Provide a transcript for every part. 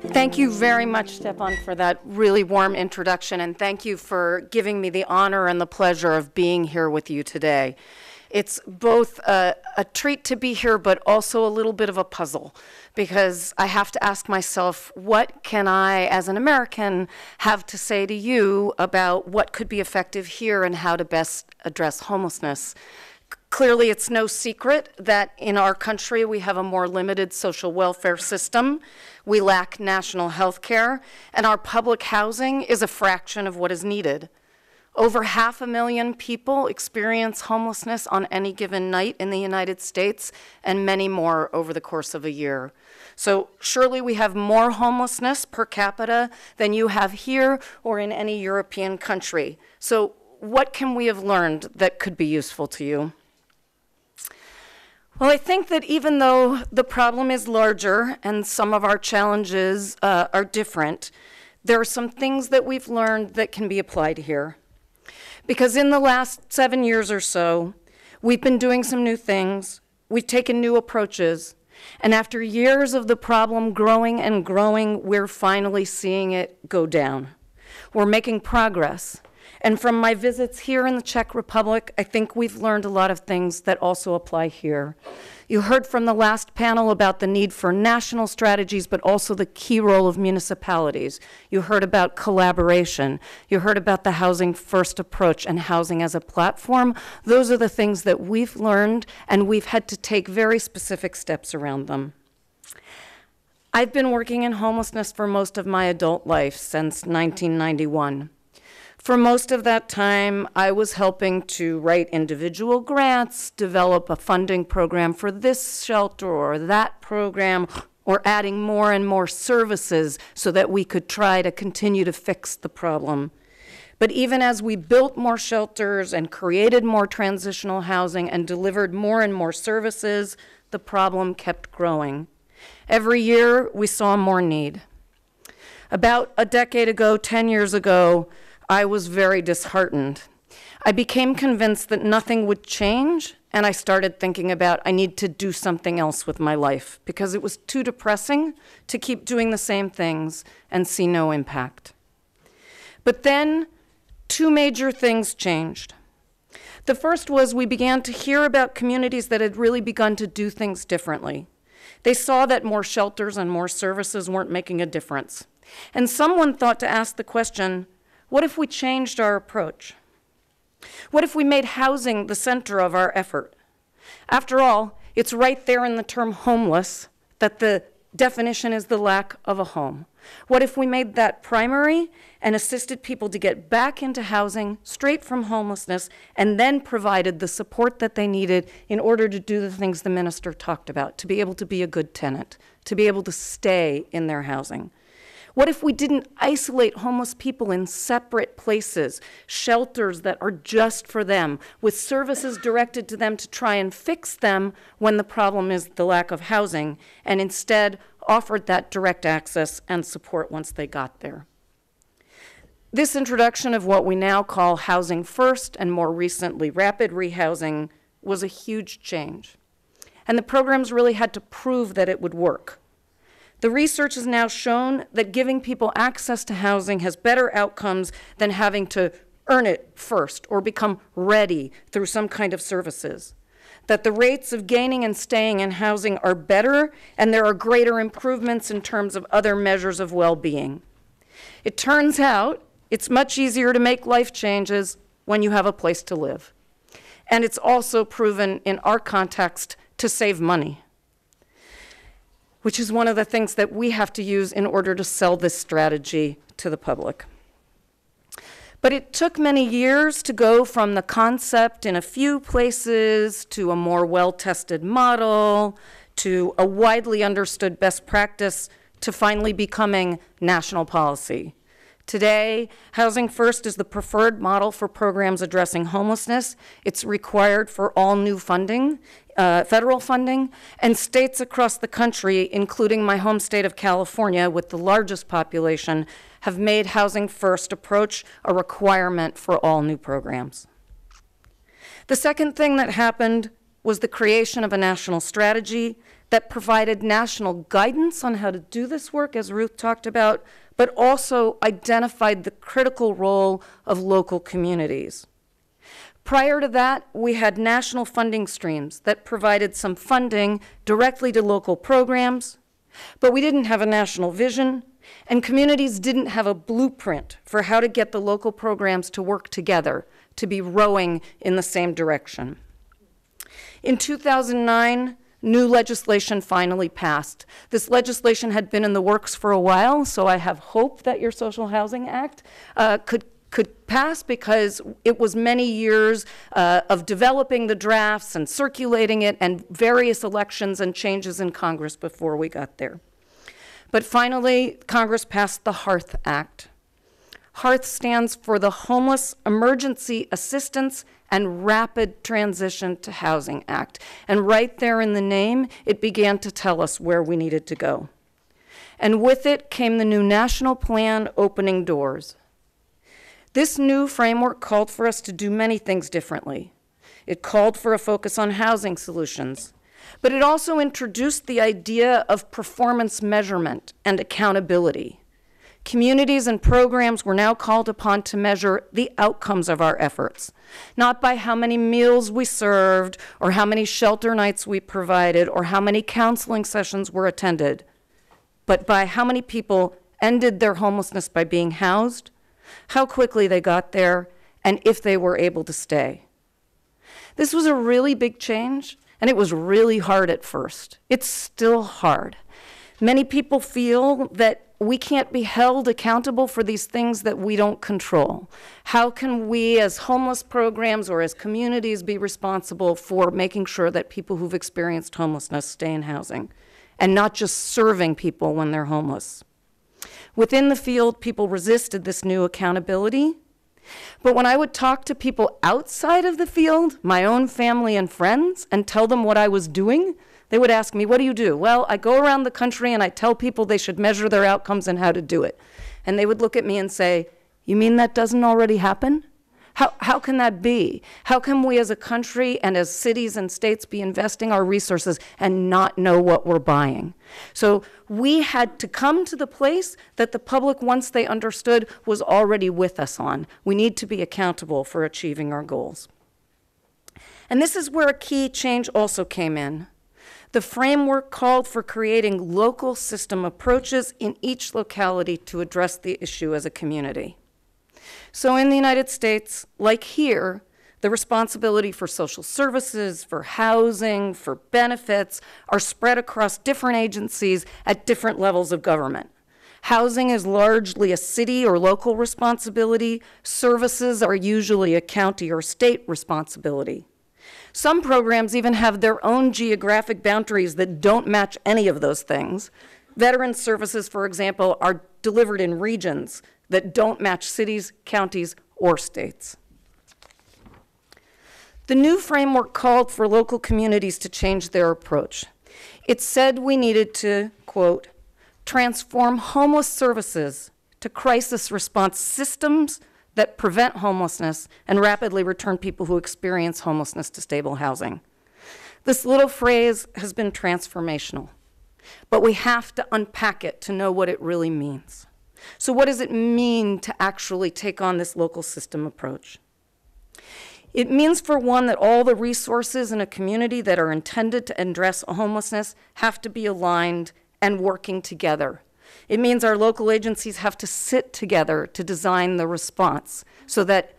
Thank you very much, Stefan, for that really warm introduction, and thank you for giving me the honor and the pleasure of being here with you today. It's both a treat to be here, but also a little bit of a puzzle, because I have to ask myself, what can I, as an American, have to say to you about what could be effective here and how to best address homelessness? Clearly, it's no secret that in our country we have a more limited social welfare system. We lack national health care, and our public housing is a fraction of what is needed. Over 500,000 people experience homelessness on any given night in the United States, and many more over the course of a year. So surely we have more homelessness per capita than you have here or in any European country. So what can we have learned that could be useful to you? Well, I think that even though the problem is larger and some of our challenges are different, there are some things that we've learned that can be applied here. Because in the last 7 years or so, we've been doing some new things, we've taken new approaches, and after years of the problem growing and growing, we're finally seeing it go down. We're making progress. And from my visits here in the Czech Republic, I think we've learned a lot of things that also apply here. You heard from the last panel about the need for national strategies, but also the key role of municipalities. You heard about collaboration. You heard about the housing first approach and housing as a platform. Those are the things that we've learned, and we've had to take very specific steps around them. I've been working in homelessness for most of my adult life, since 1991. For most of that time, I was helping to write individual grants, develop a funding program for this shelter or that program, or adding more and more services so that we could try to continue to fix the problem. But even as we built more shelters and created more transitional housing and delivered more and more services, the problem kept growing. Every year, we saw more need. About a decade ago, 10 years ago, I was very disheartened. I became convinced that nothing would change, and I started thinking about I need to do something else with my life because it was too depressing to keep doing the same things and see no impact. But then, two major things changed. The first was we began to hear about communities that had really begun to do things differently. They saw that more shelters and more services weren't making a difference. And someone thought to ask the question, what if we changed our approach? What if we made housing the center of our effort? After all, it's right there in the term homeless that the definition is the lack of a home. What if we made that primary and assisted people to get back into housing straight from homelessness and then provided the support that they needed in order to do the things the minister talked about, to be able to be a good tenant, to be able to stay in their housing? What if we didn't isolate homeless people in separate places, shelters that are just for them, with services directed to them to try and fix them when the problem is the lack of housing, and instead offered that direct access and support once they got there? This introduction of what we now call housing first, and more recently rapid rehousing, was a huge change. And the programs really had to prove that it would work. The research has now shown that giving people access to housing has better outcomes than having to earn it first or become ready through some kind of services. That the rates of gaining and staying in housing are better, and there are greater improvements in terms of other measures of well-being. It turns out it's much easier to make life changes when you have a place to live. And it's also proven in our context to save money, which is one of the things that we have to use in order to sell this strategy to the public. But it took many years to go from the concept in a few places to a more well-tested model, to a widely understood best practice, to finally becoming national policy. Today, Housing First is the preferred model for programs addressing homelessness. It's required for all new funding, federal funding, and states across the country, including my home state of California with the largest population, have made Housing First approach a requirement for all new programs. The second thing that happened was the creation of a national strategy that provided national guidance on how to do this work, as Ruth talked about, but also identified the critical role of local communities. Prior to that, we had national funding streams that provided some funding directly to local programs, but we didn't have a national vision, and communities didn't have a blueprint for how to get the local programs to work together, to be rowing in the same direction. In 2009, new legislation finally passed. This legislation had been in the works for a while, so I have hope that your Social Housing Act could pass, because it was many years of developing the drafts and circulating it and various elections and changes in Congress before we got there. But finally, Congress passed the HEARTH Act. HEARTH stands for the Homeless Emergency Assistance and Rapid Transition to Housing Act. And right there in the name, it began to tell us where we needed to go. And with it came the new national plan, Opening Doors. This new framework called for us to do many things differently. It called for a focus on housing solutions, but it also introduced the idea of performance measurement and accountability. Communities and programs were now called upon to measure the outcomes of our efforts, not by how many meals we served, or how many shelter nights we provided, or how many counseling sessions were attended, but by how many people ended their homelessness by being housed, how quickly they got there, and if they were able to stay. This was a really big change, and it was really hard at first. It's still hard. Many people feel that we can't be held accountable for these things that we don't control. How can we as homeless programs or as communities be responsible for making sure that people who've experienced homelessness stay in housing, and not just serving people when they're homeless? Within the field, people resisted this new accountability. But when I would talk to people outside of the field, my own family and friends, and tell them what I was doing, they would ask me, what do you do? Well, I go around the country and I tell people they should measure their outcomes and how to do it. And they would look at me and say, you mean that doesn't already happen? How can that be? How can we as a country and as cities and states be investing our resources and not know what we're buying? So we had to come to the place that the public, once they understood, was already with us on. We need to be accountable for achieving our goals. And this is where a key change also came in. The framework called for creating local system approaches in each locality to address the issue as a community. So in the United States, like here, the responsibility for social services, for housing, for benefits are spread across different agencies at different levels of government. Housing is largely a city or local responsibility. Services are usually a county or state responsibility. Some programs even have their own geographic boundaries that don't match any of those things. Veteran services, for example, are delivered in regions that don't match cities, counties, or states. The new framework called for local communities to change their approach. It said we needed to, quote, transform homeless services to crisis response systems that prevent homelessness and rapidly return people who experience homelessness to stable housing. This little phrase has been transformational, but we have to unpack it to know what it really means. So what does it mean to actually take on this local system approach? It means, for one, that all the resources in a community that are intended to address homelessness have to be aligned and working together. It means our local agencies have to sit together to design the response so that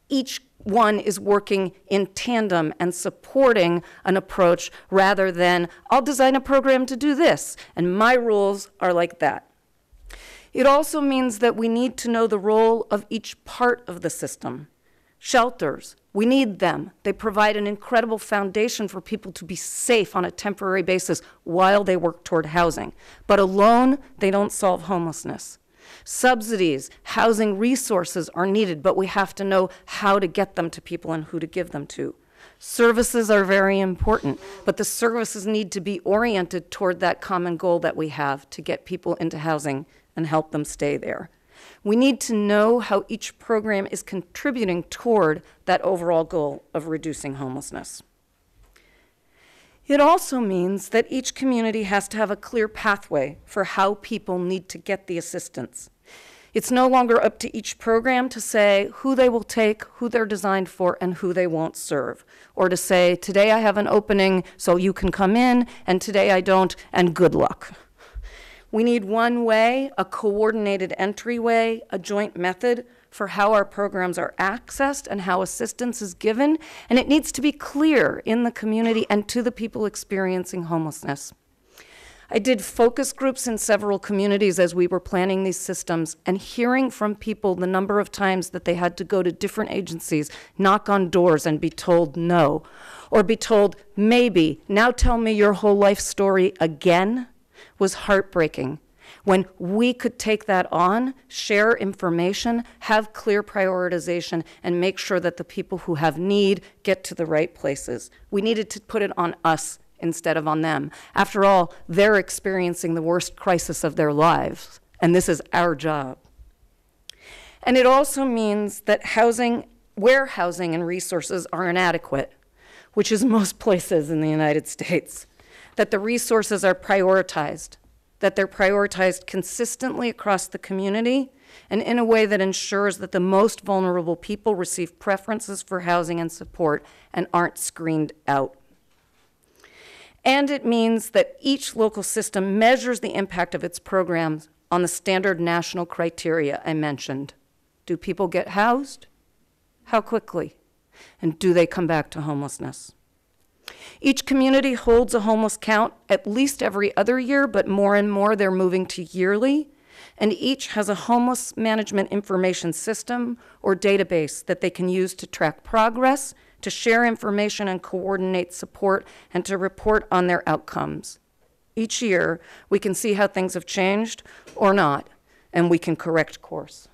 each one is working in tandem and supporting an approach rather than, I'll design a program to do this, and my rules are like that. It also means that we need to know the role of each part of the system. Shelters, we need them. They provide an incredible foundation for people to be safe on a temporary basis while they work toward housing. But alone, they don't solve homelessness. Subsidies, housing resources are needed, but we have to know how to get them to people and who to give them to. Services are very important, but the services need to be oriented toward that common goal that we have to get people into housing and help them stay there. We need to know how each program is contributing toward that overall goal of reducing homelessness. It also means that each community has to have a clear pathway for how people need to get the assistance. It's no longer up to each program to say who they will take, who they're designed for, and who they won't serve. Or to say, today I have an opening, so you can come in, and today I don't, and good luck. We need one way, a coordinated entryway, a joint method for how our programs are accessed and how assistance is given, and it needs to be clear in the community and to the people experiencing homelessness. I did focus groups in several communities as we were planning these systems, and hearing from people the number of times that they had to go to different agencies, knock on doors and be told no, or be told maybe, now tell me your whole life story again, was heartbreaking. When we could take that on, share information, have clear prioritization, and make sure that the people who have need get to the right places. We needed to put it on us instead of on them. After all, they're experiencing the worst crisis of their lives, and this is our job. And it also means that where housing and resources are inadequate, which is most places in the United States, that the resources are prioritized, that they're prioritized consistently across the community and in a way that ensures that the most vulnerable people receive preferences for housing and support and aren't screened out. And it means that each local system measures the impact of its programs on the standard national criteria I mentioned. Do people get housed? How quickly? And do they come back to homelessness? Each community holds a homeless count at least every other year, but more and more they're moving to yearly. And each has a homeless management information system or database that they can use to track progress, to share information and coordinate support, and to report on their outcomes. Each year, we can see how things have changed or not, and we can correct course.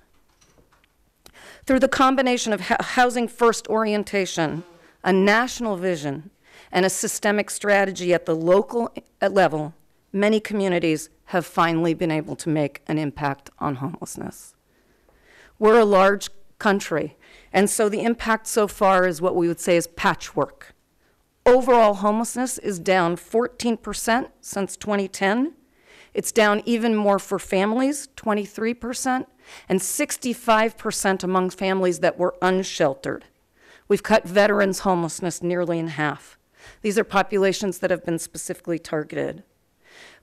Through the combination of housing first orientation, a national vision, and a systemic strategy at the local level, many communities have finally been able to make an impact on homelessness. We're a large country, and so the impact so far is what we would say is patchwork. Overall homelessness is down 14% since 2010. It's down even more for families, 23%, and 65% among families that were unsheltered. We've cut veterans' homelessness nearly in half. These are populations that have been specifically targeted.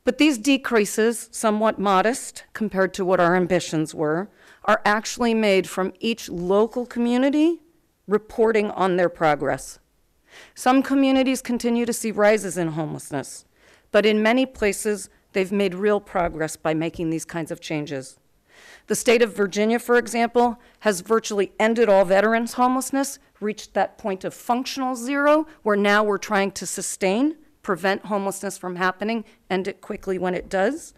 But these decreases, somewhat modest compared to what our ambitions were, are actually made from each local community reporting on their progress. Some communities continue to see rises in homelessness, but in many places, they've made real progress by making these kinds of changes. The state of Virginia, for example, has virtually ended all veterans' homelessness, reached that point of functional zero, where now we're trying to sustain, prevent homelessness from happening, end it quickly when it does.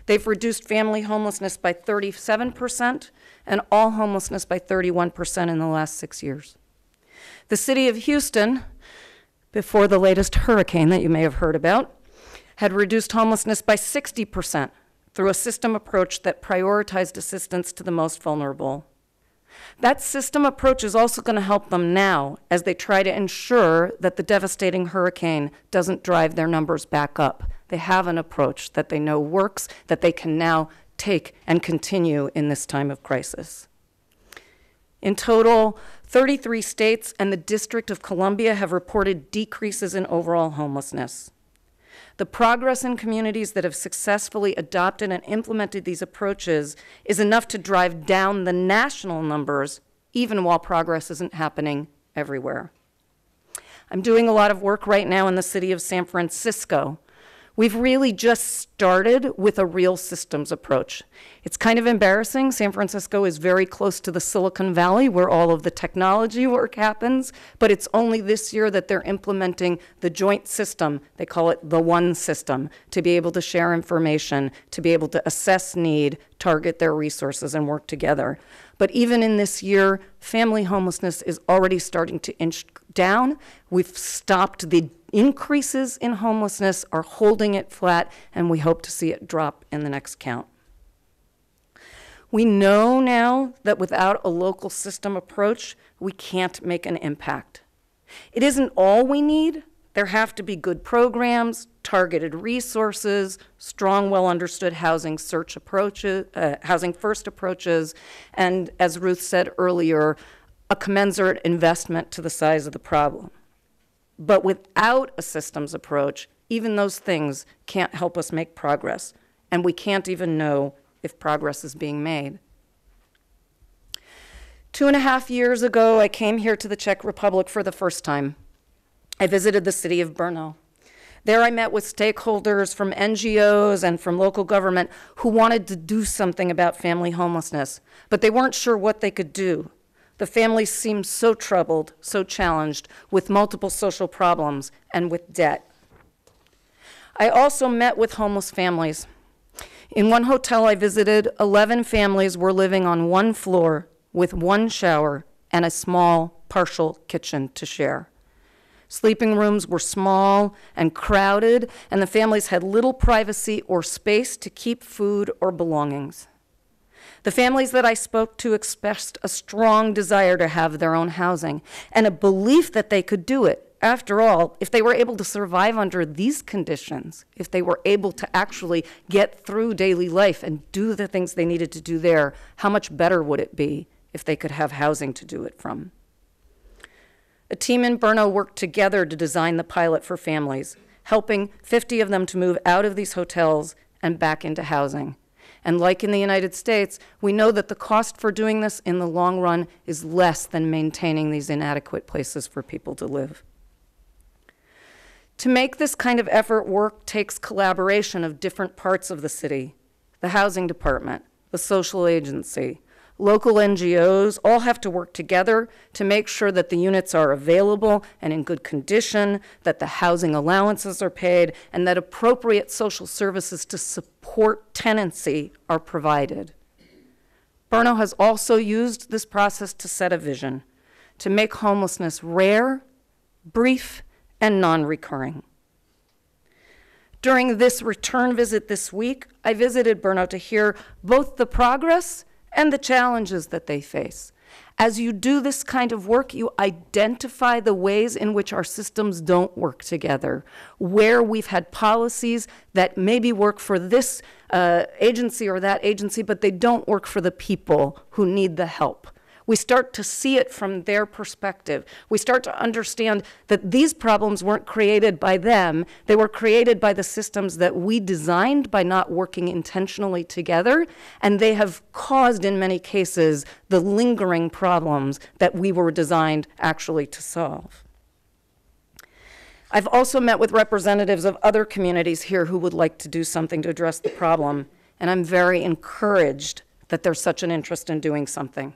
They've reduced family homelessness by 37% and all homelessness by 31% in the last 6 years. The city of Houston, before the latest hurricane that you may have heard about, had reduced homelessness by 60% through a system approach that prioritized assistance to the most vulnerable. That system approach is also going to help them now as they try to ensure that the devastating hurricane doesn't drive their numbers back up. They have an approach that they know works, that they can now take and continue in this time of crisis. In total, 33 states and the District of Columbia have reported decreases in overall homelessness. The progress in communities that have successfully adopted and implemented these approaches is enough to drive down the national numbers, even while progress isn't happening everywhere. I'm doing a lot of work right now in the city of San Francisco. We've really just started with a real systems approach. It's kind of embarrassing. San Francisco is very close to the Silicon Valley where all of the technology work happens, but it's only this year that they're implementing the joint system, they call it the one system, to be able to share information, to be able to assess need, target their resources, and work together. But even in this year, family homelessness is already starting to inch down. We've stopped the increases in homelessness, are holding it flat, and we hope to see it drop in the next count. We know now that without a local system approach, we can't make an impact. It isn't all we need, There have to be good programs, targeted resources, strong, well-understood housing search approaches, housing first approaches, and as Ruth said earlier, a commensurate investment to the size of the problem. But without a systems approach, even those things can't help us make progress, and we can't even know if progress is being made. 2.5 years ago, I came here to the Czech Republic for the first time. I visited the city of Brno. There I met with stakeholders from NGOs and from local government who wanted to do something about family homelessness, but they weren't sure what they could do. The families seemed so troubled, so challenged, with multiple social problems and with debt. I also met with homeless families. In one hotel I visited, 11 families were living on one floor with one shower and a small, partial kitchen to share. Sleeping rooms were small and crowded, and the families had little privacy or space to keep food or belongings. The families that I spoke to expressed a strong desire to have their own housing and a belief that they could do it. After all, if they were able to survive under these conditions, if they were able to actually get through daily life and do the things they needed to do there, how much better would it be if they could have housing to do it from? A team in Brno worked together to design the pilot for families, helping 50 of them to move out of these hotels and back into housing. And like in the United States, we know that the cost for doing this in the long run is less than maintaining these inadequate places for people to live. To make this kind of effort work takes collaboration of different parts of the city, the housing department, the social agency, local NGOs all have to work together to make sure that the units are available and in good condition, that the housing allowances are paid, and that appropriate social services to support tenancy are provided. Brno has also used this process to set a vision, to make homelessness rare, brief, and non-recurring. During this return visit this week, I visited Brno to hear both the progress and the challenges that they face. As you do this kind of work, you identify the ways in which our systems don't work together, where we've had policies that maybe work for this agency or that agency, but they don't work for the people who need the help. We start to see it from their perspective. We start to understand that these problems weren't created by them. They were created by the systems that we designed by not working intentionally together, and they have caused, in many cases, the lingering problems that we were designed actually to solve. I've also met with representatives of other communities here who would like to do something to address the problem, and I'm very encouraged that there's such an interest in doing something.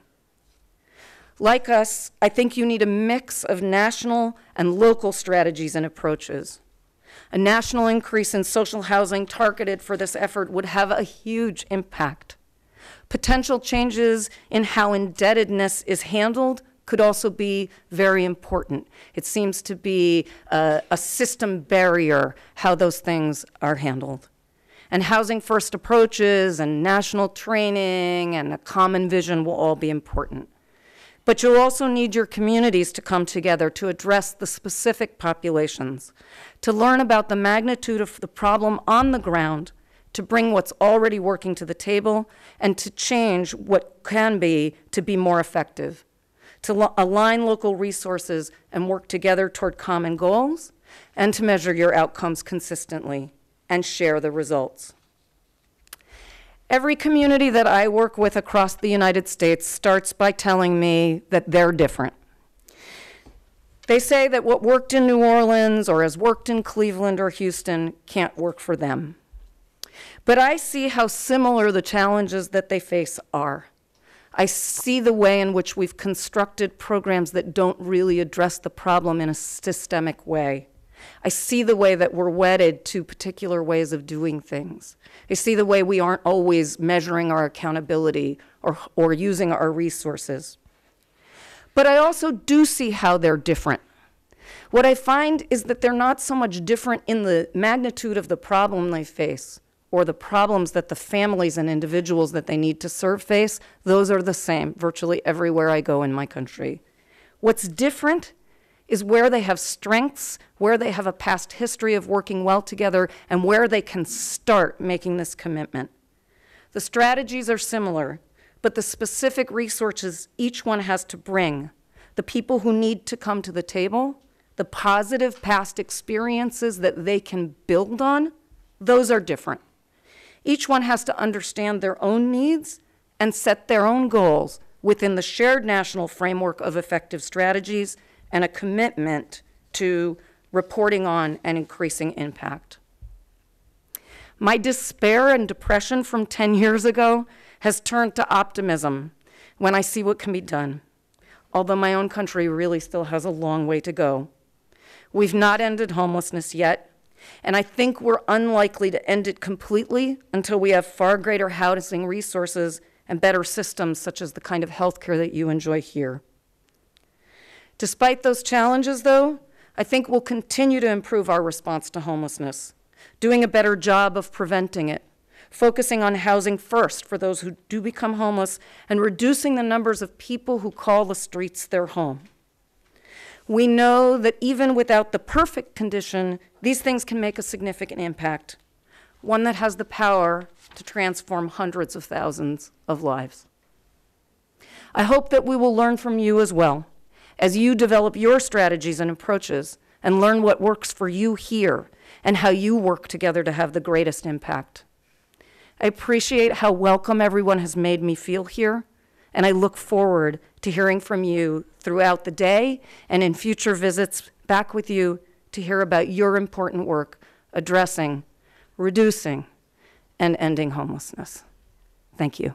Like us, I think you need a mix of national and local strategies and approaches. A national increase in social housing targeted for this effort would have a huge impact. Potential changes in how indebtedness is handled could also be very important. It seems to be a system barrier how those things are handled. And housing first approaches and national training and a common vision will all be important. But you'll also need your communities to come together to address the specific populations, to learn about the magnitude of the problem on the ground, to bring what's already working to the table, and to change what can be to be more effective, to align local resources and work together toward common goals, and to measure your outcomes consistently and share the results. Every community that I work with across the United States starts by telling me that they're different. They say that what worked in New Orleans or has worked in Cleveland or Houston can't work for them. But I see how similar the challenges that they face are. I see the way in which we've constructed programs that don't really address the problem in a systemic way. I see the way that we're wedded to particular ways of doing things. I see the way we aren't always measuring our accountability or using our resources. But I also do see how they're different. What I find is that they're not so much different in the magnitude of the problem they face or the problems that the families and individuals that they need to serve face. Those are the same virtually everywhere I go in my country. What's different is where they have strengths, where they have a past history of working well together, and where they can start making this commitment. The strategies are similar, but the specific resources each one has to bring, the people who need to come to the table, the positive past experiences that they can build on, those are different. Each one has to understand their own needs and set their own goals within the shared national framework of effective strategies and a commitment to reporting on and increasing impact. My despair and depression from 10 years ago has turned to optimism when I see what can be done, although my own country really still has a long way to go. We've not ended homelessness yet, and I think we're unlikely to end it completely until we have far greater housing resources and better systems such as the kind of healthcare that you enjoy here. Despite those challenges, though, I think we'll continue to improve our response to homelessness, doing a better job of preventing it, focusing on housing first for those who do become homeless, and reducing the numbers of people who call the streets their home. We know that even without the perfect condition, these things can make a significant impact, one that has the power to transform hundreds of thousands of lives. I hope that we will learn from you as well, as you develop your strategies and approaches and learn what works for you here and how you work together to have the greatest impact. I appreciate how welcome everyone has made me feel here, and I look forward to hearing from you throughout the day and in future visits back with you to hear about your important work addressing, reducing, and ending homelessness. Thank you.